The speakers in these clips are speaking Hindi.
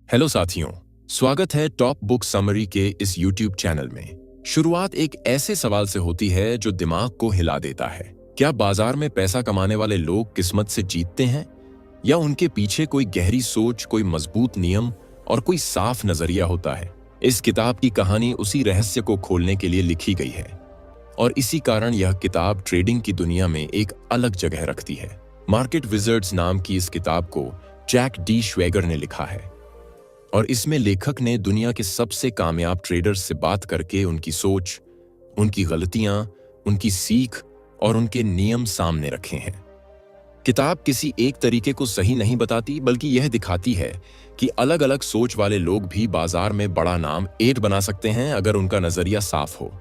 हेलो साथियों, स्वागत है टॉप बुक समरी के इस यूट्यूब चैनल में। शुरुआत एक ऐसे सवाल से होती है जो दिमाग को हिला देता है। क्या बाजार में पैसा कमाने वाले लोग किस्मत से जीतते हैं या उनके पीछे कोई गहरी सोच, कोई मजबूत नियम और कोई साफ नजरिया होता है? इस किताब की कहानी उसी रहस्य को खोलने के लिए लिखी गई है और इसी कारण यह किताब ट्रेडिंग की दुनिया में एक अलग जगह रखती है। मार्केट विजर्ड्स नाम की इस किताब को जैक डी श्वेगर ने लिखा है और इसमें लेखक ने दुनिया के सबसे कामयाब ट्रेडर्स से बात करके उनकी सोच, उनकी गलतियां, उनकी सीख और उनके नियम सामने रखे हैं। किताब किसी एक तरीके को सही नहीं बताती, बल्कि यह दिखाती है कि अलग अलग सोच वाले लोग भी बाजार में बड़ा नाम बना सकते हैं अगर उनका नजरिया साफ हो।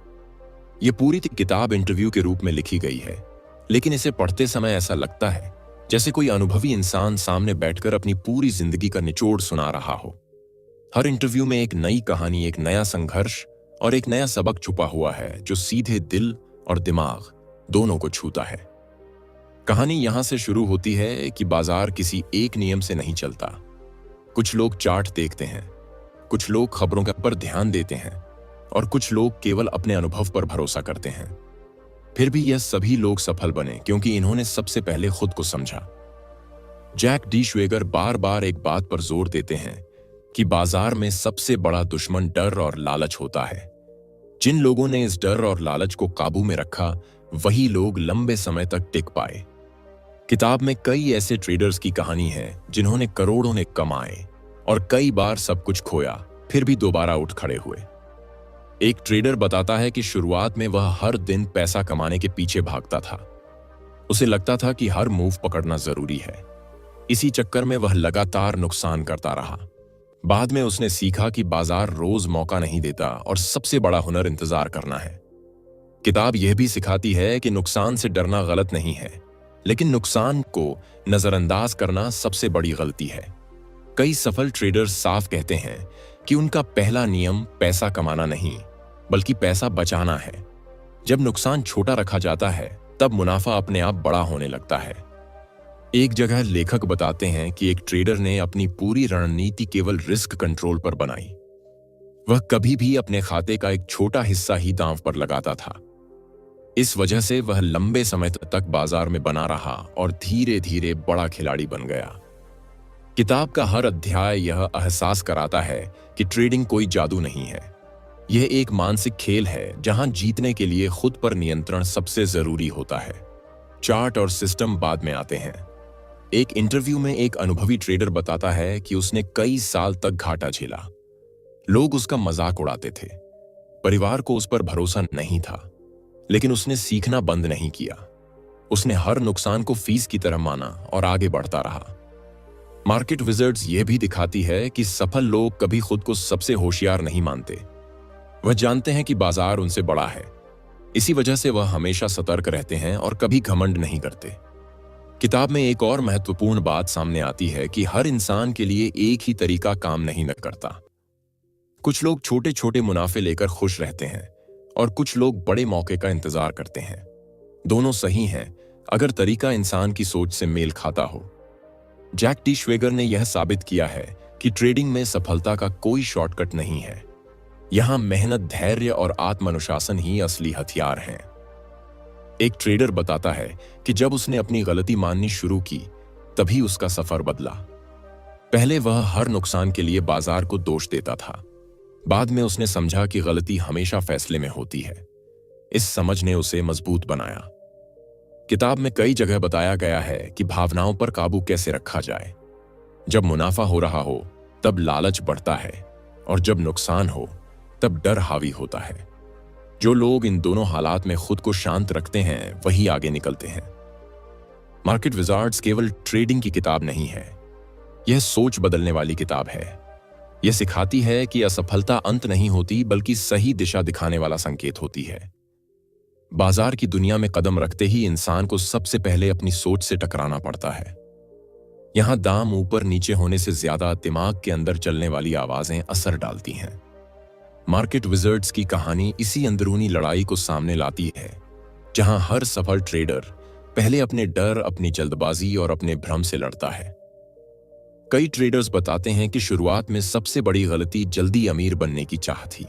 यह पूरी किताब इंटरव्यू के रूप में लिखी गई है, लेकिन इसे पढ़ते समय ऐसा लगता है जैसे कोई अनुभवी इंसान सामने बैठकर अपनी पूरी जिंदगी का निचोड़ सुना रहा हो। हर इंटरव्यू में एक नई कहानी, एक नया संघर्ष और एक नया सबक छुपा हुआ है जो सीधे दिल और दिमाग दोनों को छूता है। कहानी यहां से शुरू होती है कि बाजार किसी एक नियम से नहीं चलता। कुछ लोग चार्ट देखते हैं, कुछ लोग खबरों पर ध्यान देते हैं और कुछ लोग केवल अपने अनुभव पर भरोसा करते हैं। फिर भी यह सभी लोग सफल बने क्योंकि इन्होंने सबसे पहले खुद को समझा। जैक डी श्वेगर बार बार एक बात पर जोर देते हैं कि बाजार में सबसे बड़ा दुश्मन डर और लालच होता है। जिन लोगों ने इस डर और लालच को काबू में रखा, वही लोग लंबे समय तक टिक पाए। किताब में कई ऐसे ट्रेडर्स की कहानी है जिन्होंने करोड़ों ने कमाए और कई बार सब कुछ खोया, फिर भी दोबारा उठ खड़े हुए। एक ट्रेडर बताता है कि शुरुआत में वह हर दिन पैसा कमाने के पीछे भागता था। उसे लगता था कि हर मूव पकड़ना जरूरी है। इसी चक्कर में वह लगातार नुकसान करता रहा। बाद में उसने सीखा कि बाजार रोज मौका नहीं देता और सबसे बड़ा हुनर इंतजार करना है। किताब यह भी सिखाती है कि नुकसान से डरना गलत नहीं है, लेकिन नुकसान को नजरअंदाज करना सबसे बड़ी गलती है। कई सफल ट्रेडर्स साफ कहते हैं कि उनका पहला नियम पैसा कमाना नहीं, बल्कि पैसा बचाना है। जब नुकसान छोटा रखा जाता है, तब मुनाफा अपने आप बड़ा होने लगता है। एक जगह लेखक बताते हैं कि एक ट्रेडर ने अपनी पूरी रणनीति केवल रिस्क कंट्रोल पर बनाई। वह कभी भी अपने खाते का एक छोटा हिस्सा ही दांव पर लगाता था। इस वजह से वह लंबे समय तक बाजार में बना रहा और धीरे धीरे बड़ा खिलाड़ी बन गया। किताब का हर अध्याय यह एहसास कराता है कि ट्रेडिंग कोई जादू नहीं है। यह एक मानसिक खेल है जहां जीतने के लिए खुद पर नियंत्रण सबसे जरूरी होता है। चार्ट और सिस्टम बाद में आते हैं। एक इंटरव्यू में एक अनुभवी ट्रेडर बताता है कि उसने कई साल तक घाटा झेला। लोग उसका मजाक उड़ाते थे, परिवार को उस पर भरोसा नहीं था, लेकिन उसने सीखना बंद नहीं किया। उसने हर नुकसान को फीस की तरह माना और आगे बढ़ता रहा। मार्केट विजर्ड्स यह भी दिखाती है कि सफल लोग कभी खुद को सबसे होशियार नहीं मानते। वह जानते हैं कि बाजार उनसे बड़ा है। इसी वजह से वह हमेशा सतर्क रहते हैं और कभी घमंड नहीं करते। किताब में एक और महत्वपूर्ण बात सामने आती है कि हर इंसान के लिए एक ही तरीका काम नहीं करता। कुछ लोग छोटे छोटे मुनाफे लेकर खुश रहते हैं और कुछ लोग बड़े मौके का इंतजार करते हैं। दोनों सही हैं अगर तरीका इंसान की सोच से मेल खाता हो। जैक डी श्वेगर ने यह साबित किया है कि ट्रेडिंग में सफलता का कोई शॉर्टकट नहीं है। यहां मेहनत, धैर्य और आत्मानुशासन ही असली हथियार हैं। एक ट्रेडर बताता है कि जब उसने अपनी गलती माननी शुरू की, तभी उसका सफर बदला। पहले वह हर नुकसान के लिए बाजार को दोष देता था। बाद में उसने समझा कि गलती हमेशा फैसले में होती है। इस समझ ने उसे मजबूत बनाया। किताब में कई जगह बताया गया है कि भावनाओं पर काबू कैसे रखा जाए। जब मुनाफा हो रहा हो, तब लालच बढ़ता है और जब नुकसान हो, तब डर हावी होता है। जो लोग इन दोनों हालात में खुद को शांत रखते हैं, वही आगे निकलते हैं। मार्केट विजार्ड्स केवल ट्रेडिंग की किताब नहीं है, यह सोच बदलने वाली किताब है। यह सिखाती है कि असफलता अंत नहीं होती, बल्कि सही दिशा दिखाने वाला संकेत होती है। बाजार की दुनिया में कदम रखते ही इंसान को सबसे पहले अपनी सोच से टकराना पड़ता है। यहां दाम ऊपर नीचे होने से ज्यादा दिमाग के अंदर चलने वाली आवाजें असर डालती हैं। मार्केट विजर्ड्स की कहानी इसी अंदरूनी लड़ाई को सामने लाती है, जहां हर सफल ट्रेडर पहले अपने डर, अपनी जल्दबाजी और अपने भ्रम से लड़ता है। कई ट्रेडर्स बताते हैं कि शुरुआत में सबसे बड़ी गलती जल्दी अमीर बनने की चाह थी।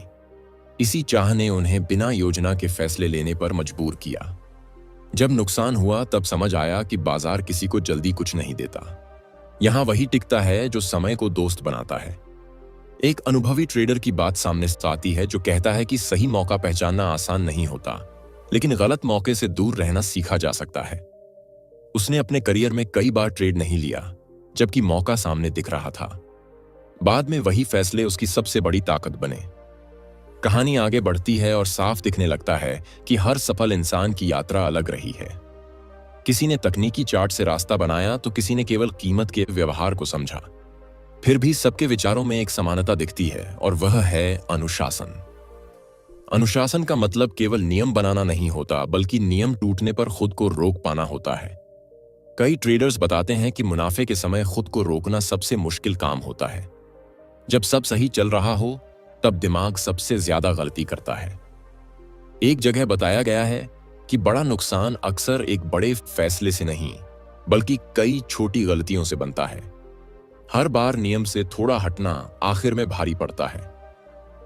इसी चाह ने उन्हें बिना योजना के फैसले लेने पर मजबूर किया। जब नुकसान हुआ तब समझ आया कि बाजार किसी को जल्दी कुछ नहीं देता। यहां वही टिकता है जो समय को दोस्त बनाता है। एक अनुभवी ट्रेडर की बात सामने आती है जो कहता है कि सही मौका पहचानना आसान नहीं होता, लेकिन गलत मौके से दूर रहना सीखा जा सकता है। उसने अपने करियर में कई बार ट्रेड नहीं लिया, जबकि मौका सामने दिख रहा था। बाद में वही फैसले उसकी सबसे बड़ी ताकत बने। कहानी आगे बढ़ती है और साफ दिखने लगता है कि हर सफल इंसान की यात्रा अलग रही है। किसी ने तकनीकी चार्ट से रास्ता बनाया तो किसी ने केवल कीमत के व्यवहार को समझा। फिर भी सबके विचारों में एक समानता दिखती है और वह है अनुशासन। अनुशासन का मतलब केवल नियम बनाना नहीं होता, बल्कि नियम टूटने पर खुद को रोक पाना होता है। कई ट्रेडर्स बताते हैं कि मुनाफे के समय खुद को रोकना सबसे मुश्किल काम होता है। जब सब सही चल रहा हो तब दिमाग सबसे ज्यादा गलती करता है। एक जगह बताया गया है कि बड़ा नुकसान अक्सर एक बड़े फैसले से नहीं, बल्कि कई छोटी गलतियों से बनता है। हर बार नियम से थोड़ा हटना आखिर में भारी पड़ता है।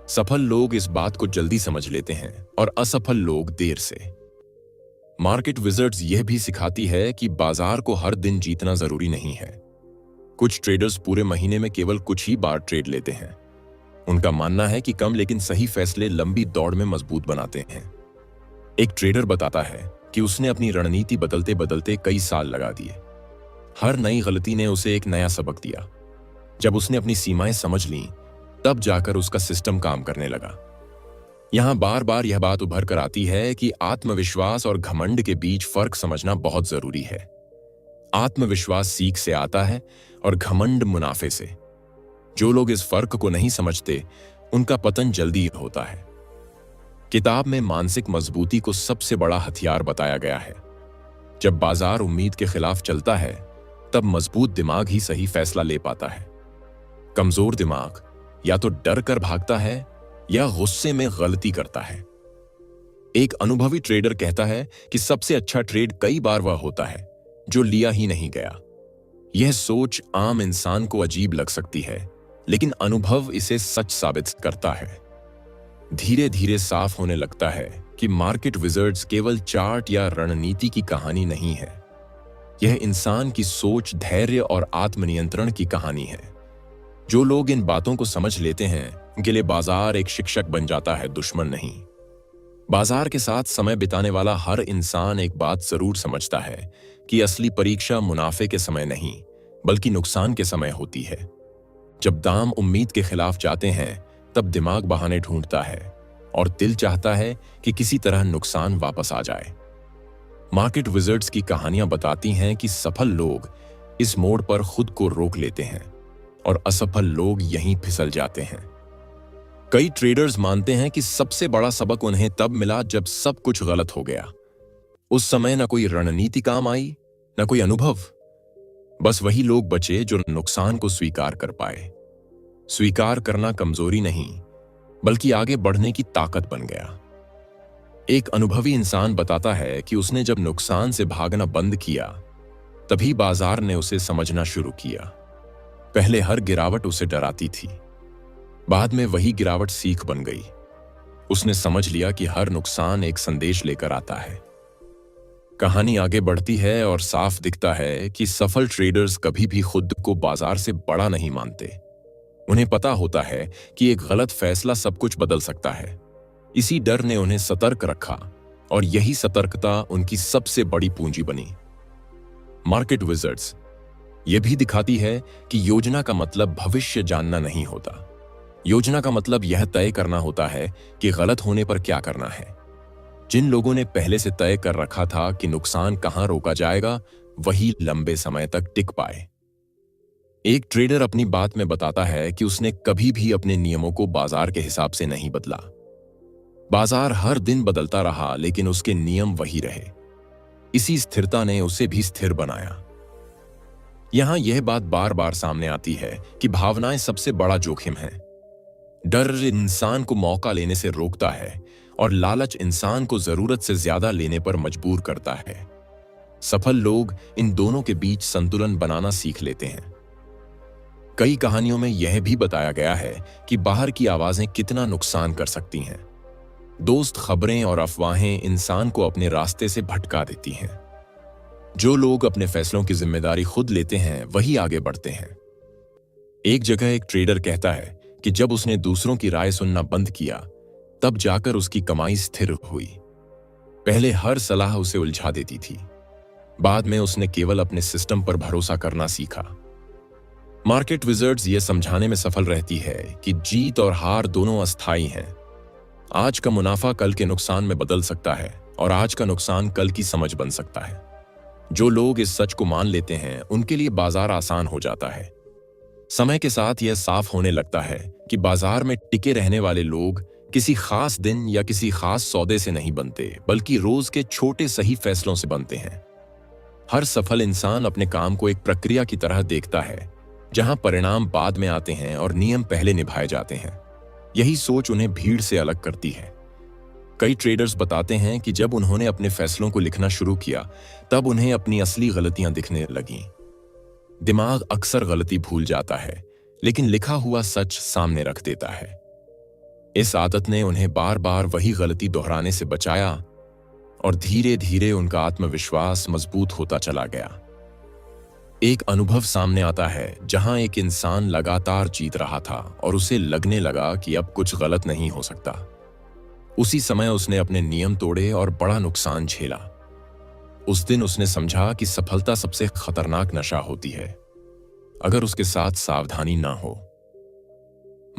सफल लोग इस बात को जल्दी समझ लेते हैं और असफल लोग देर से। मार्केट विजर्ड्स यह भी सिखाती है कि बाजार को हर दिन जीतना जरूरी नहीं है। कुछ ट्रेडर्स पूरे महीने में केवल कुछ ही बार ट्रेड लेते हैं। उनका मानना है कि कम लेकिन सही फैसले लंबी दौड़ में मजबूत बनाते हैं। एक ट्रेडर बताता है कि उसने अपनी रणनीति बदलते बदलते कई साल लगा दिए। हर नई गलती ने उसे एक नया सबक दिया। जब उसने अपनी सीमाएं समझ लीं, तब जाकर उसका सिस्टम काम करने लगा। यहां बार बार यह बात उभर कर आती है कि आत्मविश्वास और घमंड के बीच फर्क समझना बहुत जरूरी है। आत्मविश्वास सीख से आता है और घमंड मुनाफे से। जो लोग इस फर्क को नहीं समझते, उनका पतन जल्दी होता है। किताब में मानसिक मजबूती को सबसे बड़ा हथियार बताया गया है। जब बाजार उम्मीद के खिलाफ चलता है, तब मजबूत दिमाग ही सही फैसला ले पाता है। कमजोर दिमाग या तो डर कर भागता है या गुस्से में गलती करता है। एक अनुभवी ट्रेडर कहता है कि सबसे अच्छा ट्रेड कई बार वह होता है जो लिया ही नहीं गया। यह सोच आम इंसान को अजीब लग सकती है, लेकिन अनुभव इसे सच साबित करता है। धीरे धीरे साफ होने लगता है कि मार्केट विजर्ड्स केवल चार्ट या रणनीति की कहानी नहीं है। यह इंसान की सोच, धैर्य और आत्मनियंत्रण की कहानी है। जो लोग इन बातों को समझ लेते हैं, उनके लिए बाजार एक शिक्षक बन जाता है, दुश्मन नहीं। बाजार के साथ समय बिताने वाला हर इंसान एक बात जरूर समझता है कि असली परीक्षा मुनाफे के समय नहीं, बल्कि नुकसान के समय होती है। जब दाम उम्मीद के खिलाफ जाते हैं, तब दिमाग बहाने ढूंढता है और दिल चाहता है कि किसी तरह नुकसान वापस आ जाए। मार्केट विजर्ड्स की कहानियां बताती हैं कि सफल लोग इस मोड़ पर खुद को रोक लेते हैं और असफल लोग यहीं फिसल जाते हैं। कई ट्रेडर्स मानते हैं कि सबसे बड़ा सबक उन्हें तब मिला जब सब कुछ गलत हो गया। उस समय न कोई रणनीति काम आई, न कोई अनुभव। बस वही लोग बचे जो नुकसान को स्वीकार कर पाए। स्वीकार करना कमजोरी नहीं, बल्कि आगे बढ़ने की ताकत बन गया। एक अनुभवी इंसान बताता है कि उसने जब नुकसान से भागना बंद किया, तभी बाजार ने उसे समझना शुरू किया। पहले हर गिरावट उसे डराती थी, बाद में वही गिरावट सीख बन गई। उसने समझ लिया कि हर नुकसान एक संदेश लेकर आता है। कहानी आगे बढ़ती है और साफ दिखता है कि सफल ट्रेडर्स कभी भी खुद को बाजार से बड़ा नहीं मानते। उन्हें पता होता है कि एक गलत फैसला सब कुछ बदल सकता है। इसी डर ने उन्हें सतर्क रखा और यही सतर्कता उनकी सबसे बड़ी पूंजी बनी। मार्केट विजर्ड्स यह भी दिखाती है कि योजना का मतलब भविष्य जानना नहीं होता। योजना का मतलब यह तय करना होता है कि गलत होने पर क्या करना है। जिन लोगों ने पहले से तय कर रखा था कि नुकसान कहां रोका जाएगा, वही लंबे समय तक टिक पाए। एक ट्रेडर अपनी बात में बताता है कि उसने कभी भी अपने नियमों को बाजार के हिसाब से नहीं बदला। बाजार हर दिन बदलता रहा, लेकिन उसके नियम वही रहे। इसी स्थिरता ने उसे भी स्थिर बनाया। यहां यह बात बार बार सामने आती है कि भावनाएं सबसे बड़ा जोखिम है। डर इंसान को मौका लेने से रोकता है और लालच इंसान को जरूरत से ज्यादा लेने पर मजबूर करता है। सफल लोग इन दोनों के बीच संतुलन बनाना सीख लेते हैं। कई कहानियों में यह भी बताया गया है कि बाहर की आवाजें कितना नुकसान कर सकती हैं। दोस्त खबरें और अफवाहें इंसान को अपने रास्ते से भटका देती हैं। जो लोग अपने फैसलों की जिम्मेदारी खुद लेते हैं वही आगे बढ़ते हैं। एक जगह एक ट्रेडर कहता है कि जब उसने दूसरों की राय सुनना बंद किया तब जाकर उसकी कमाई स्थिर हुई। पहले हर सलाह उसे उलझा देती थी, बाद में उसने केवल अपने सिस्टम पर भरोसा करना सीखा। मार्केट विजर्ड्स ये समझाने में सफल रहती है कि जीत और हार दोनों अस्थायी हैं। आज का मुनाफा कल के नुकसान में बदल सकता है और आज का नुकसान कल की समझ बन सकता है। जो लोग इस सच को मान लेते हैं उनके लिए बाजार आसान हो जाता है। समय के साथ यह साफ होने लगता है कि बाजार में टिके रहने वाले लोग किसी खास दिन या किसी खास सौदे से नहीं बनते, बल्कि रोज के छोटे सही फैसलों से बनते हैं। हर सफल इंसान अपने काम को एक प्रक्रिया की तरह देखता है, जहां परिणाम बाद में आते हैं और नियम पहले निभाए जाते हैं। यही सोच उन्हें भीड़ से अलग करती है। कई ट्रेडर्स बताते हैं कि जब उन्होंने अपने फैसलों को लिखना शुरू किया तब उन्हें अपनी असली गलतियां दिखने लगीं। दिमाग अक्सर गलती भूल जाता है, लेकिन लिखा हुआ सच सामने रख देता है। इस आदत ने उन्हें बार बार वही गलती दोहराने से बचाया और धीरे धीरे उनका आत्मविश्वास मजबूत होता चला गया। एक अनुभव सामने आता है जहां एक इंसान लगातार जीत रहा था और उसे लगने लगा कि अब कुछ गलत नहीं हो सकता। उसी समय उसने अपने नियम तोड़े और बड़ा नुकसान झेला। उस दिन उसने समझा कि सफलता सबसे खतरनाक नशा होती है, अगर उसके साथ सावधानी ना हो।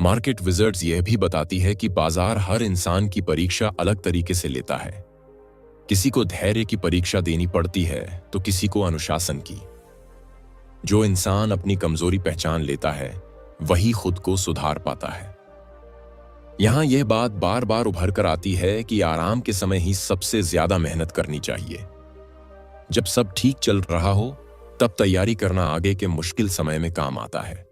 मार्केट विजर्ड्स यह भी बताती है कि बाजार हर इंसान की परीक्षा अलग तरीके से लेता है। किसी को धैर्य की परीक्षा देनी पड़ती है तो किसी को अनुशासन की। जो इंसान अपनी कमजोरी पहचान लेता है वही खुद को सुधार पाता है। यहां यह बात बार बार उभर कर आती है कि आराम के समय ही सबसे ज्यादा मेहनत करनी चाहिए। जब सब ठीक चल रहा हो तब तैयारी करना आगे के मुश्किल समय में काम आता है।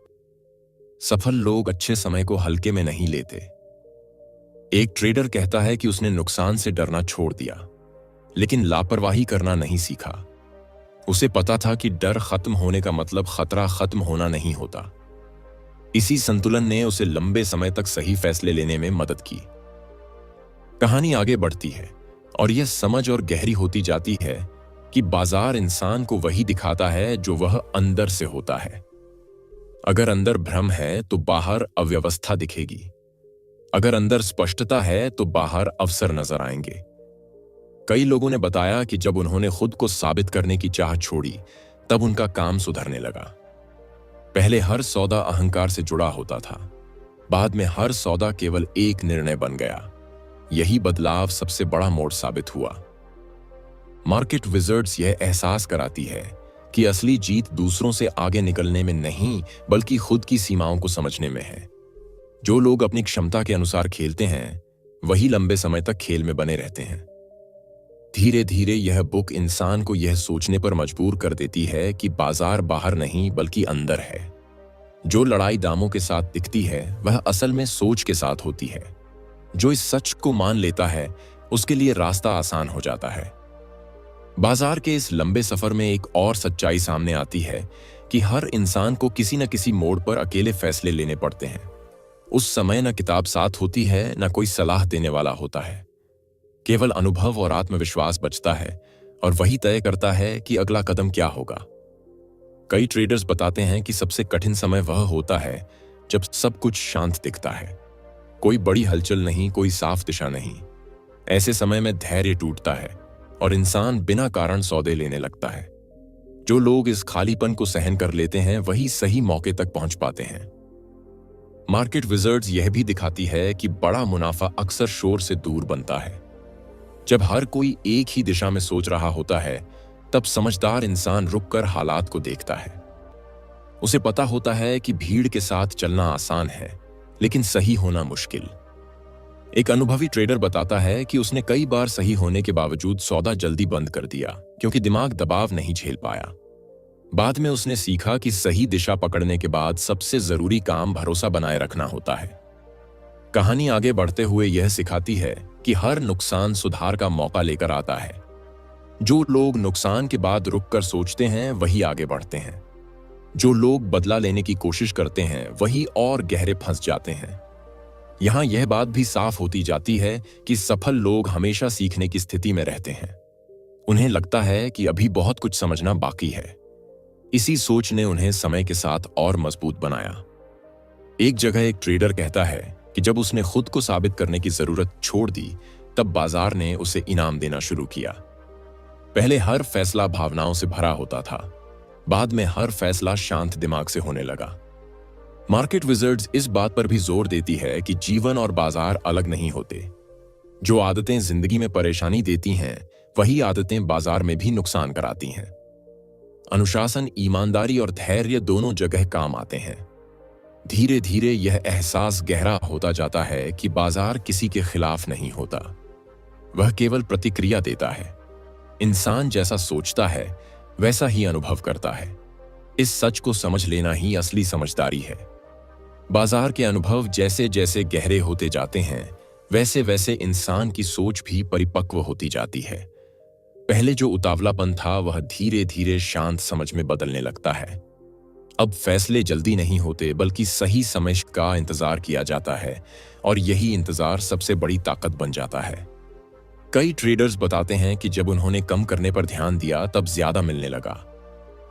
सफल लोग अच्छे समय को हल्के में नहीं लेते। एक ट्रेडर कहता है कि उसने नुकसान से डरना छोड़ दिया, लेकिन लापरवाही करना नहीं सीखा। उसे पता था कि डर खत्म होने का मतलब खतरा खत्म होना नहीं होता। इसी संतुलन ने उसे लंबे समय तक सही फैसले लेने में मदद की। कहानी आगे बढ़ती है और यह समझ और गहरी होती जाती है कि बाजार इंसान को वही दिखाता है जो वह अंदर से होता है। अगर अंदर भ्रम है तो बाहर अव्यवस्था दिखेगी। अगर अंदर स्पष्टता है तो बाहर अवसर नजर आएंगे। कई लोगों ने बताया कि जब उन्होंने खुद को साबित करने की चाह छोड़ी तब उनका काम सुधरने लगा। पहले हर सौदा अहंकार से जुड़ा होता था, बाद में हर सौदा केवल एक निर्णय बन गया। यही बदलाव सबसे बड़ा मोड़ साबित हुआ। मार्केट विजर्ड्स यह एहसास कराती है कि असली जीत दूसरों से आगे निकलने में नहीं, बल्कि खुद की सीमाओं को समझने में है। जो लोग अपनी क्षमता के अनुसार खेलते हैं वही लंबे समय तक खेल में बने रहते हैं। धीरे धीरे यह बुक इंसान को यह सोचने पर मजबूर कर देती है कि बाजार बाहर नहीं बल्कि अंदर है। जो लड़ाई दामों के साथ दिखती है वह असल में सोच के साथ होती है। जो इस सच को मान लेता है उसके लिए रास्ता आसान हो जाता है। बाजार के इस लंबे सफर में एक और सच्चाई सामने आती है कि हर इंसान को किसी न किसी मोड़ पर अकेले फैसले लेने पड़ते हैं। उस समय न किताब साथ होती है न कोई सलाह देने वाला होता है। केवल अनुभव और आत्मविश्वास बचता है और वही तय करता है कि अगला कदम क्या होगा। कई ट्रेडर्स बताते हैं कि सबसे कठिन समय वह होता है जब सब कुछ शांत दिखता है। कोई बड़ी हलचल नहीं, कोई साफ दिशा नहीं। ऐसे समय में धैर्य टूटता है और इंसान बिना कारण सौदे लेने लगता है। जो लोग इस खालीपन को सहन कर लेते हैं वही सही मौके तक पहुंच पाते हैं। मार्केट विजर्ड्स यह भी दिखाती है कि बड़ा मुनाफा अक्सर शोर से दूर बनता है। जब हर कोई एक ही दिशा में सोच रहा होता है तब समझदार इंसान रुककर हालात को देखता है। उसे पता होता है कि भीड़ के साथ चलना आसान है, लेकिन सही होना मुश्किल। एक अनुभवी ट्रेडर बताता है कि उसने कई बार सही होने के बावजूद सौदा जल्दी बंद कर दिया क्योंकि दिमाग दबाव नहीं झेल पाया। बाद में उसने सीखा कि सही दिशा पकड़ने के बाद सबसे जरूरी काम भरोसा बनाए रखना होता है। कहानी आगे बढ़ते हुए यह सिखाती है कि हर नुकसान सुधार का मौका लेकर आता है। जो लोग नुकसान के बाद रुककर सोचते हैं वही आगे बढ़ते हैं। जो लोग बदला लेने की कोशिश करते हैं वही और गहरे फंस जाते हैं। यहां यह बात भी साफ होती जाती है कि सफल लोग हमेशा सीखने की स्थिति में रहते हैं। उन्हें लगता है कि अभी बहुत कुछ समझना बाकी है। इसी सोच ने उन्हें समय के साथ और मजबूत बनाया। एक जगह एक ट्रेडर कहता है कि जब उसने खुद को साबित करने की जरूरत छोड़ दी, तब बाजार ने उसे इनाम देना शुरू किया। पहले हर फैसला भावनाओं से भरा होता था, बाद में हर फैसला शांत दिमाग से होने लगा। मार्केट विजर्ड्स इस बात पर भी जोर देती है कि जीवन और बाजार अलग नहीं होते। जो आदतें जिंदगी में परेशानी देती हैं, वही आदतें बाजार में भी नुकसान कराती हैं। अनुशासन, ईमानदारी और धैर्य दोनों जगह काम आते हैं। धीरे धीरे यह एहसास गहरा होता जाता है कि बाजार किसी के खिलाफ नहीं होता, वह केवल प्रतिक्रिया देता है। इंसान जैसा सोचता है वैसा ही अनुभव करता है। इस सच को समझ लेना ही असली समझदारी है। बाजार के अनुभव जैसे जैसे गहरे होते जाते हैं, वैसे वैसे इंसान की सोच भी परिपक्व होती जाती है। पहले जो उतावलापन था वह धीरे धीरे शांत समझ में बदलने लगता है। अब फैसले जल्दी नहीं होते, बल्कि सही समय का इंतजार किया जाता है, और यही इंतजार सबसे बड़ी ताकत बन जाता है। कई ट्रेडर्स बताते हैं कि जब उन्होंने कम करने पर ध्यान दिया तब ज्यादा मिलने लगा।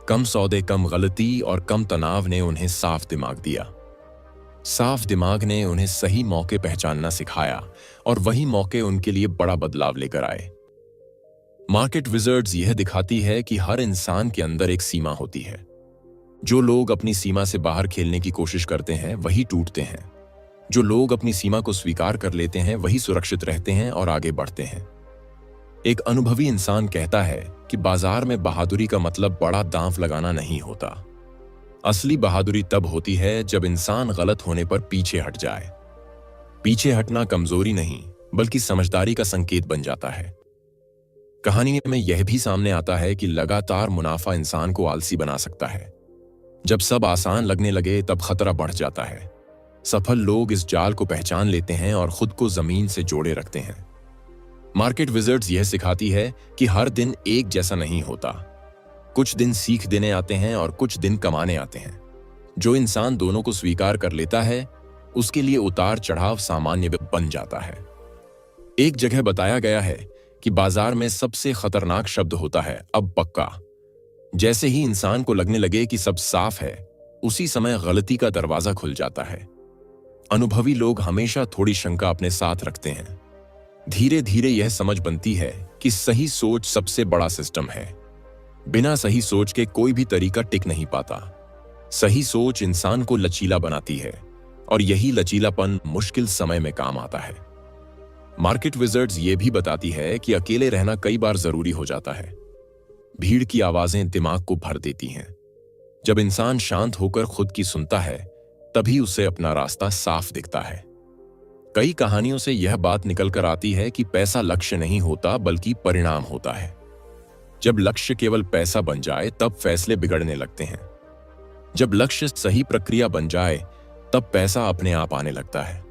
कम सौदे, कम गलती और कम तनाव ने उन्हें साफ दिमाग दिया। साफ दिमाग ने उन्हें सही मौके पहचानना सिखाया, और वही मौके उनके लिए बड़ा बदलाव लेकर आए। मार्केट विजर्ड्स यह दिखाती है कि हर इंसान के अंदर एक सीमा होती है। जो लोग अपनी सीमा से बाहर खेलने की कोशिश करते हैं वही टूटते हैं। जो लोग अपनी सीमा को स्वीकार कर लेते हैं वही सुरक्षित रहते हैं और आगे बढ़ते हैं। एक अनुभवी इंसान कहता है कि बाजार में बहादुरी का मतलब बड़ा दांव लगाना नहीं होता। असली बहादुरी तब होती है जब इंसान गलत होने पर पीछे हट जाए। पीछे हटना कमजोरी नहीं, बल्कि समझदारी का संकेत बन जाता है। कहानी में यह भी सामने आता है कि लगातार मुनाफा इंसान को आलसी बना सकता है। जब सब आसान लगने लगे तब खतरा बढ़ जाता है। सफल लोग इस जाल को पहचान लेते हैं और खुद को जमीन से जोड़े रखते हैं। मार्केट विजर्ड्स यह सिखाती है कि हर दिन एक जैसा नहीं होता। कुछ दिन सीख देने आते हैं और कुछ दिन कमाने आते हैं। जो इंसान दोनों को स्वीकार कर लेता है, उसके लिए उतार चढ़ाव सामान्य बन जाता है। एक जगह बताया गया है कि बाजार में सबसे खतरनाक शब्द होता है अब पक्का। जैसे ही इंसान को लगने लगे कि सब साफ है, उसी समय गलती का दरवाजा खुल जाता है। अनुभवी लोग हमेशा थोड़ी शंका अपने साथ रखते हैं। धीरे धीरे यह समझ बनती है कि सही सोच सबसे बड़ा सिस्टम है। बिना सही सोच के कोई भी तरीका टिक नहीं पाता। सही सोच इंसान को लचीला बनाती है, और यही लचीलापन मुश्किल समय में काम आता है। मार्केट विजर्ड्स ये भी बताती है कि अकेले रहना कई बार जरूरी हो जाता है। भीड़ की आवाजें दिमाग को भर देती हैं। जब इंसान शांत होकर खुद की सुनता है, तभी उसे अपना रास्ता साफ दिखता है। कई कहानियों से यह बात निकल कर आती है कि पैसा लक्ष्य नहीं होता, बल्कि परिणाम होता है। जब लक्ष्य केवल पैसा बन जाए तब फैसले बिगड़ने लगते हैं। जब लक्ष्य सही प्रक्रिया बन जाए तब पैसा अपने आप आने लगता है।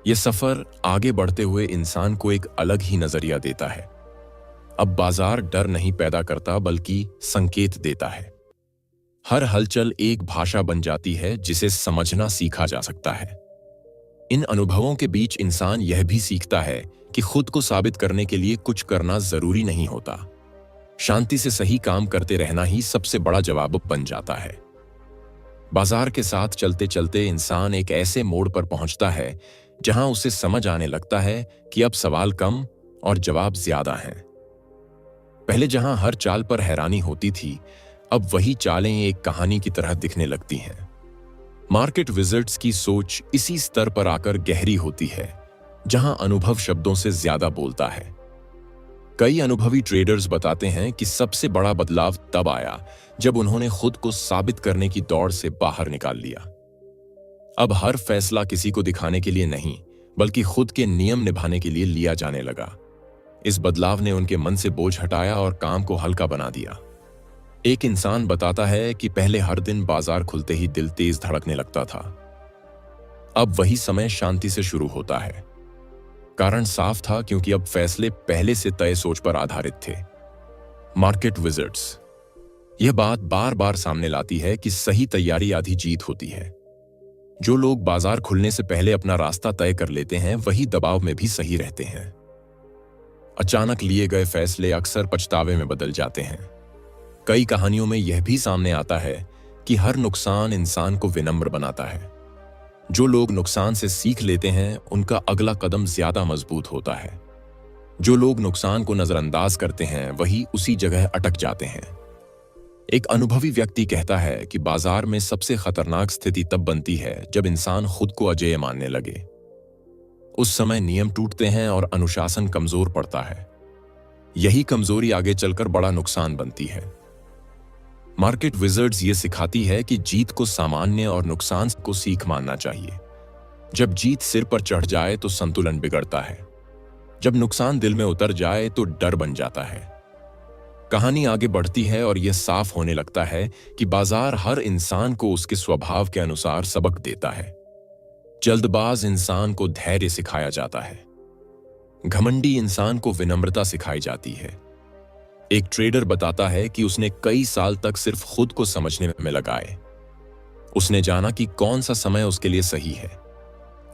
यह सफर आगे बढ़ते हुए इंसान को एक अलग ही नजरिया देता है। अब बाजार डर नहीं पैदा करता, बल्कि संकेत देता है। हर हलचल एक भाषा बन जाती है जिसे समझना सीखा जा सकता है। इन अनुभवों के बीच इंसान यह भी सीखता है कि खुद को साबित करने के लिए कुछ करना जरूरी नहीं होता। शांति से सही काम करते रहना ही सबसे बड़ा जवाब बन जाता है। बाजार के साथ चलते चलते इंसान एक ऐसे मोड़ पर पहुंचता है जहां उसे समझ आने लगता है कि अब सवाल कम और जवाब ज्यादा हैं। पहले जहां हर चाल पर हैरानी होती थी, अब वही चालें एक कहानी की तरह दिखने लगती हैं। मार्केट विजर्ड्स की सोच इसी स्तर पर आकर गहरी होती है जहां अनुभव शब्दों से ज्यादा बोलता है। कई अनुभवी ट्रेडर्स बताते हैं कि सबसे बड़ा बदलाव तब आया जब उन्होंने खुद को साबित करने की दौड़ से बाहर निकाल लिया। अब हर फैसला किसी को दिखाने के लिए नहीं, बल्कि खुद के नियम निभाने के लिए लिया जाने लगा। इस बदलाव ने उनके मन से बोझ हटाया और काम को हल्का बना दिया। एक इंसान बताता है कि पहले हर दिन बाजार खुलते ही दिल तेज धड़कने लगता था। अब वही समय शांति से शुरू होता है। कारण साफ था, क्योंकि अब फैसले पहले से तय सोच पर आधारित थे। मार्केट विजर्ड्स यह बात बार बार सामने लाती है कि सही तैयारी आधी जीत होती है। जो लोग बाजार खुलने से पहले अपना रास्ता तय कर लेते हैं वही दबाव में भी सही रहते हैं। अचानक लिए गए फैसले अक्सर पछतावे में बदल जाते हैं। कई कहानियों में यह भी सामने आता है कि हर नुकसान इंसान को विनम्र बनाता है। जो लोग नुकसान से सीख लेते हैं उनका अगला कदम ज्यादा मजबूत होता है। जो लोग नुकसान को नजरअंदाज करते हैं वही उसी जगह अटक जाते हैं। एक अनुभवी व्यक्ति कहता है कि बाजार में सबसे खतरनाक स्थिति तब बनती है जब इंसान खुद को अजेय मानने लगे। उस समय नियम टूटते हैं और अनुशासन कमजोर पड़ता है। यही कमजोरी आगे चलकर बड़ा नुकसान बनती है। मार्केट विजर्ड्स ये सिखाती है कि जीत को सामान्य और नुकसान को सीख मानना चाहिए। जब जीत सिर पर चढ़ जाए तो संतुलन बिगड़ता है। जब नुकसान दिल में उतर जाए तो डर बन जाता है। कहानी आगे बढ़ती है और यह साफ होने लगता है कि बाजार हर इंसान को उसके स्वभाव के अनुसार सबक देता है। जल्दबाज इंसान को धैर्य सिखाया जाता है। घमंडी इंसान को विनम्रता सिखाई जाती है। एक ट्रेडर बताता है कि उसने कई साल तक सिर्फ खुद को समझने में लगाए। उसने जाना कि कौन सा समय उसके लिए सही है,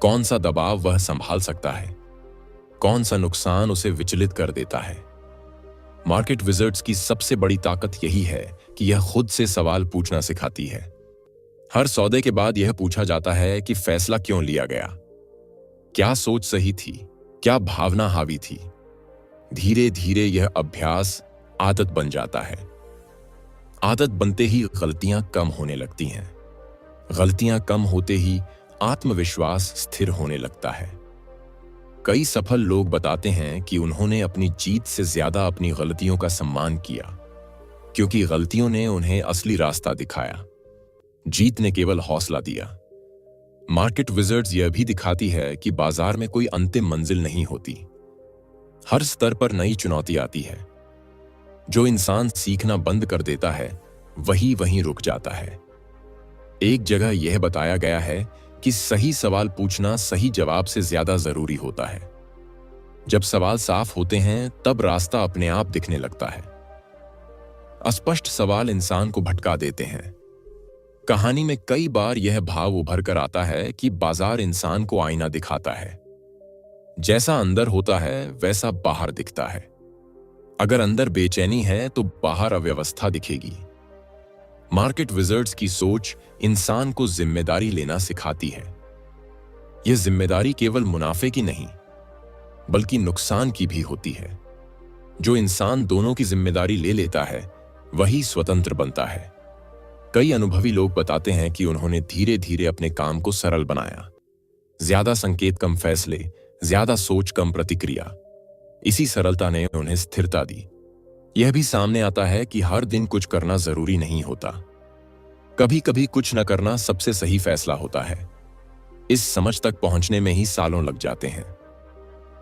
कौन सा दबाव वह संभाल सकता है, कौन सा नुकसान उसे विचलित कर देता है। मार्केट विजर्ड्स की सबसे बड़ी ताकत यही है कि यह खुद से सवाल पूछना सिखाती है। हर सौदे के बाद यह पूछा जाता है कि फैसला क्यों लिया गया, क्या सोच सही थी, क्या भावना हावी थी। धीरे धीरे यह अभ्यास आदत बन जाता है। आदत बनते ही गलतियां कम होने लगती हैं। गलतियां कम होते ही आत्मविश्वास स्थिर होने लगता है। कई सफल लोग बताते हैं कि उन्होंने अपनी जीत से ज्यादा अपनी गलतियों का सम्मान किया, क्योंकि गलतियों ने उन्हें असली रास्ता दिखाया, जीत ने केवल हौसला दिया। मार्केट विजर्ड्स यह भी दिखाती है कि बाजार में कोई अंतिम मंजिल नहीं होती। हर स्तर पर नई चुनौती आती है। जो इंसान सीखना बंद कर देता है वही वहीं रुक जाता है। एक जगह यह बताया गया है कि सही सवाल पूछना सही जवाब से ज्यादा जरूरी होता है। जब सवाल साफ होते हैं तब रास्ता अपने आप दिखने लगता है। अस्पष्ट सवाल इंसान को भटका देते हैं। कहानी में कई बार यह भाव उभर कर आता है कि बाजार इंसान को आईना दिखाता है। जैसा अंदर होता है वैसा बाहर दिखता है। अगर अंदर बेचैनी है तो बाहर अव्यवस्था दिखेगी। मार्केट विजर्ड्स की सोच इंसान को जिम्मेदारी लेना सिखाती है। यह जिम्मेदारी केवल मुनाफे की नहीं बल्कि नुकसान की भी होती है। जो इंसान दोनों की जिम्मेदारी ले लेता है वही स्वतंत्र बनता है। कई अनुभवी लोग बताते हैं कि उन्होंने धीरे धीरे अपने काम को सरल बनाया। ज्यादा संकेत कम फैसले, ज्यादा सोच कम प्रतिक्रिया। इसी सरलता ने उन्हें स्थिरता दी। यह भी सामने आता है कि हर दिन कुछ करना जरूरी नहीं होता। कभी कभी कुछ न करना सबसे सही फैसला होता है। इस समझ तक पहुंचने में ही सालों लग जाते हैं।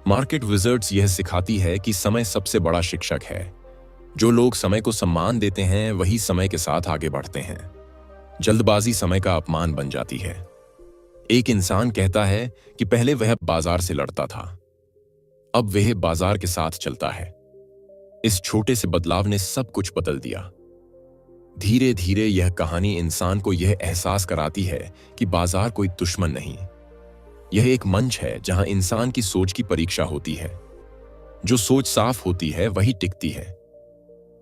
मार्केट विजर्ड्स यह सिखाती है कि समय सबसे बड़ा शिक्षक है। जो लोग समय को सम्मान देते हैं वही समय के साथ आगे बढ़ते हैं। जल्दबाजी समय का अपमान बन जाती है। एक इंसान कहता है कि पहले वह बाजार से लड़ता था, अब वह बाजार के साथ चलता है। इस छोटे से बदलाव ने सब कुछ बदल दिया। धीरे धीरे यह कहानी इंसान को यह एहसास कराती है कि बाजार कोई दुश्मन नहीं, यह एक मंच है जहां इंसान की सोच की परीक्षा होती है। जो सोच साफ होती है वही टिकती है।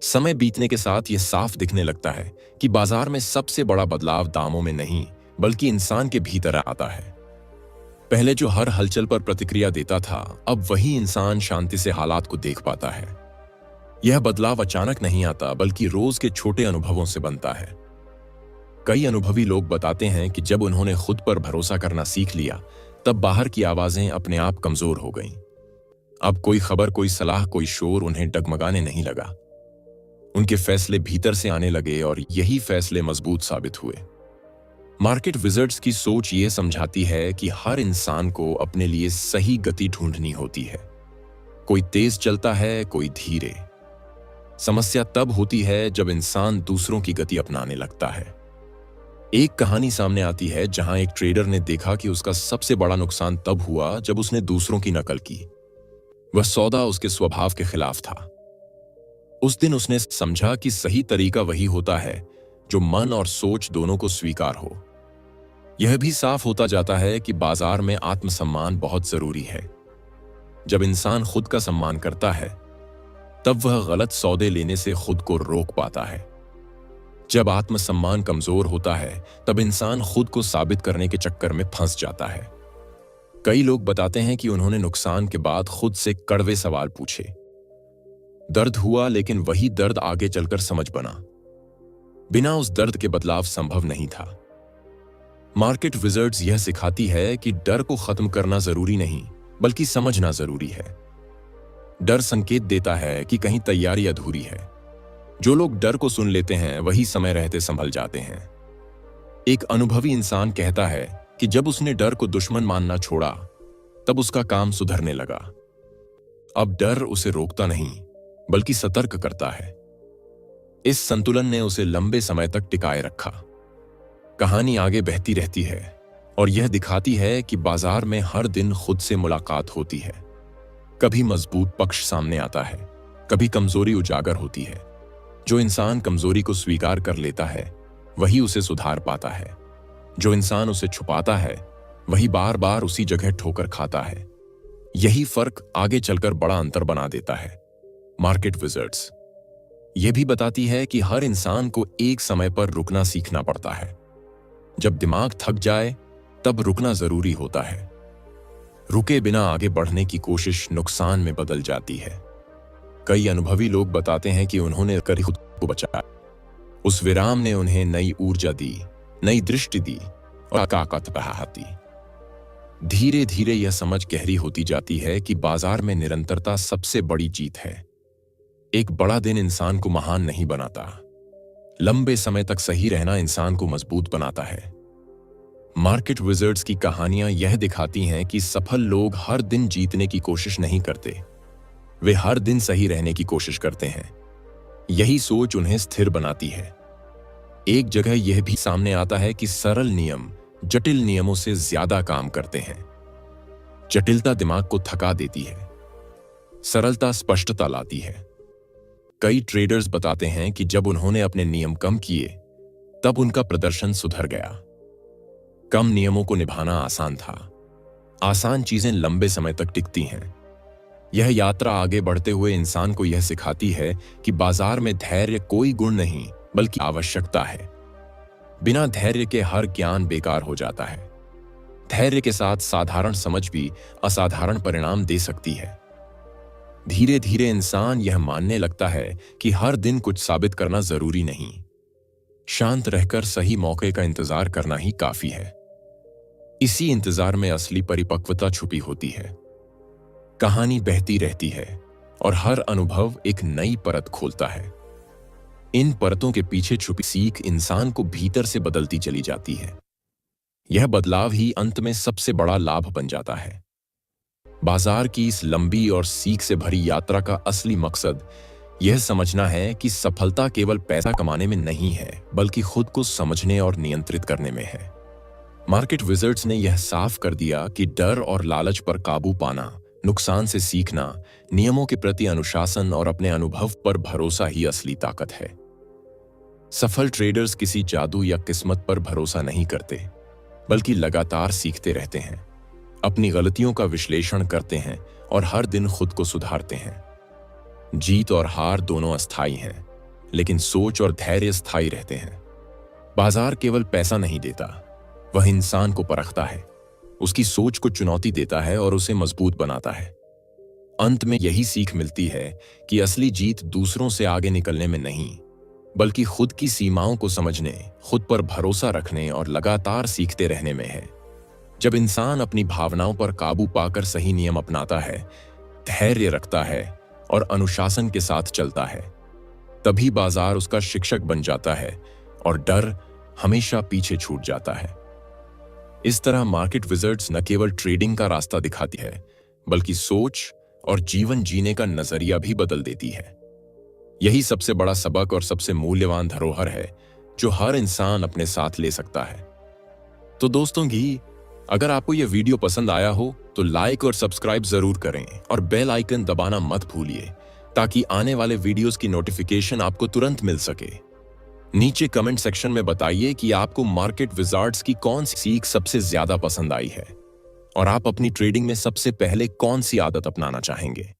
समय बीतने के साथ यह साफ दिखने लगता है कि बाजार में सबसे बड़ा बदलाव दामों में नहीं बल्कि इंसान के भीतर आता है। पहले जो हर हलचल पर प्रतिक्रिया देता था, अब वही इंसान शांति से हालात को देख पाता है। यह बदलाव अचानक नहीं आता बल्कि रोज के छोटे अनुभवों से बनता है। कई अनुभवी लोग बताते हैं कि जब उन्होंने खुद पर भरोसा करना सीख लिया तब बाहर की आवाजें अपने आप कमजोर हो गईं। अब कोई खबर, कोई सलाह, कोई शोर उन्हें डगमगाने नहीं लगा। उनके फैसले भीतर से आने लगे और यही फैसले मजबूत साबित हुए। मार्केट विजर्ड्स की सोच ये समझाती है कि हर इंसान को अपने लिए सही गति ढूंढनी होती है। कोई तेज चलता है, कोई धीरे। समस्या तब होती है जब इंसान दूसरों की गति अपनाने लगता है। एक कहानी सामने आती है जहां एक ट्रेडर ने देखा कि उसका सबसे बड़ा नुकसान तब हुआ जब उसने दूसरों की नकल की। वह सौदा उसके स्वभाव के खिलाफ था। उस दिन उसने समझा कि सही तरीका वही होता है जो मन और सोच दोनों को स्वीकार हो। यह भी साफ होता जाता है कि बाजार में आत्मसम्मान बहुत जरूरी है। जब इंसान खुद का सम्मान करता है तब वह गलत सौदे लेने से खुद को रोक पाता है। जब आत्मसम्मान कमजोर होता है तब इंसान खुद को साबित करने के चक्कर में फंस जाता है। कई लोग बताते हैं कि उन्होंने नुकसान के बाद खुद से कड़वे सवाल पूछे। दर्द हुआ, लेकिन वही दर्द आगे चलकर समझ बना। बिना उस दर्द के बदलाव संभव नहीं था। मार्केट विजर्ड्स यह सिखाती है कि डर को खत्म करना जरूरी नहीं, बल्कि समझना जरूरी है। डर संकेत देता है कि कहीं तैयारी अधूरी है। जो लोग डर को सुन लेते हैं वही समय रहते संभल जाते हैं। एक अनुभवी इंसान कहता है कि जब उसने डर को दुश्मन मानना छोड़ा तब उसका काम सुधरने लगा। अब डर उसे रोकता नहीं, बल्कि सतर्क करता है। इस संतुलन ने उसे लंबे समय तक टिकाए रखा। कहानी आगे बहती रहती है और यह दिखाती है कि बाजार में हर दिन खुद से मुलाकात होती है। कभी मजबूत पक्ष सामने आता है, कभी कमजोरी उजागर होती है। जो इंसान कमजोरी को स्वीकार कर लेता है वही उसे सुधार पाता है। जो इंसान उसे छुपाता है वही बार बार उसी जगह ठोकर खाता है। यही फर्क आगे चलकर बड़ा अंतर बना देता है। मार्केट विजर्ड्स यह भी बताती है कि हर इंसान को एक समय पर रुकना सीखना पड़ता है। जब दिमाग थक जाए तब रुकना जरूरी होता है। रुके बिना आगे बढ़ने की कोशिश नुकसान में बदल जाती है। कई अनुभवी लोग बताते हैं कि उन्होंने कर खुद को बचाया। उस विराम ने उन्हें नई ऊर्जा दी, नई दृष्टि दी और ताकत बढ़ाती। धीरे धीरे यह समझ गहरी होती जाती है कि बाजार में निरंतरता सबसे बड़ी जीत है। एक बड़ा दिन इंसान को महान नहीं बनाता, लंबे समय तक सही रहना इंसान को मजबूत बनाता है। मार्केट विजर्ड्स की कहानियां यह दिखाती हैं कि सफल लोग हर दिन जीतने की कोशिश नहीं करते, वे हर दिन सही रहने की कोशिश करते हैं। यही सोच उन्हें स्थिर बनाती है। एक जगह यह भी सामने आता है कि सरल नियम जटिल नियमों से ज्यादा काम करते हैं। जटिलता दिमाग को थका देती है, सरलता स्पष्टता लाती है। कई ट्रेडर्स बताते हैं कि जब उन्होंने अपने नियम कम किए तब उनका प्रदर्शन सुधर गया। कम नियमों को निभाना आसान था। आसान चीजें लंबे समय तक टिकती हैं। यह यात्रा आगे बढ़ते हुए इंसान को यह सिखाती है कि बाजार में धैर्य कोई गुण नहीं, बल्कि आवश्यकता है। बिना धैर्य के हर ज्ञान बेकार हो जाता है। धैर्य के साथ साधारण समझ भी असाधारण परिणाम दे सकती है। धीरे धीरे इंसान यह मानने लगता है कि हर दिन कुछ साबित करना जरूरी नहीं। शांत रहकर सही मौके का इंतजार करना ही काफी है। इसी इंतजार में असली परिपक्वता छुपी होती है। कहानी बहती रहती है और हर अनुभव एक नई परत खोलता है। इन परतों के पीछे छुपी सीख इंसान को भीतर से बदलती चली जाती है। यह बदलाव ही अंत में सबसे बड़ा लाभ बन जाता है। बाजार की इस लंबी और सीख से भरी यात्रा का असली मकसद यह समझना है कि सफलता केवल पैसा कमाने में नहीं है, बल्कि खुद को समझने और नियंत्रित करने में है। मार्केट विजर्ड्स ने यह साफ कर दिया कि डर और लालच पर काबू पाना, नुकसान से सीखना, नियमों के प्रति अनुशासन और अपने अनुभव पर भरोसा ही असली ताकत है। सफल ट्रेडर्स किसी जादू या किस्मत पर भरोसा नहीं करते, बल्कि लगातार सीखते रहते हैं, अपनी गलतियों का विश्लेषण करते हैं और हर दिन खुद को सुधारते हैं। जीत और हार दोनों अस्थायी हैं, लेकिन सोच और धैर्य स्थायी रहते हैं। बाजार केवल पैसा नहीं देता, वह इंसान को परखता है, उसकी सोच को चुनौती देता है और उसे मजबूत बनाता है। अंत में यही सीख मिलती है कि असली जीत दूसरों से आगे निकलने में नहीं, बल्कि खुद की सीमाओं को समझने, खुद पर भरोसा रखने और लगातार सीखते रहने में है। जब इंसान अपनी भावनाओं पर काबू पाकर सही नियम अपनाता है, धैर्य रखता है और अनुशासन के साथ चलता है, तभी बाजार उसका शिक्षक बन जाता है और डर हमेशा पीछे छूट जाता है। इस तरह मार्केट विजर्ड्स न केवल ट्रेडिंग का रास्ता दिखाती है, बल्कि सोच और जीवन जीने का नजरिया भी बदल देती है। यही सबसे बड़ा सबक और सबसे मूल्यवान धरोहर है जो हर इंसान अपने साथ ले सकता है। तो दोस्तों अगर आपको यह वीडियो पसंद आया हो तो लाइक और सब्सक्राइब जरूर करें और बेल आइकन दबाना मत भूलिए, ताकि आने वाले वीडियोस की नोटिफिकेशन आपको तुरंत मिल सके। नीचे कमेंट सेक्शन में बताइए कि आपको मार्केट विजार्ड्स की कौन सी सीख सबसे ज्यादा पसंद आई है और आप अपनी ट्रेडिंग में सबसे पहले कौन सी आदत अपनाना चाहेंगे।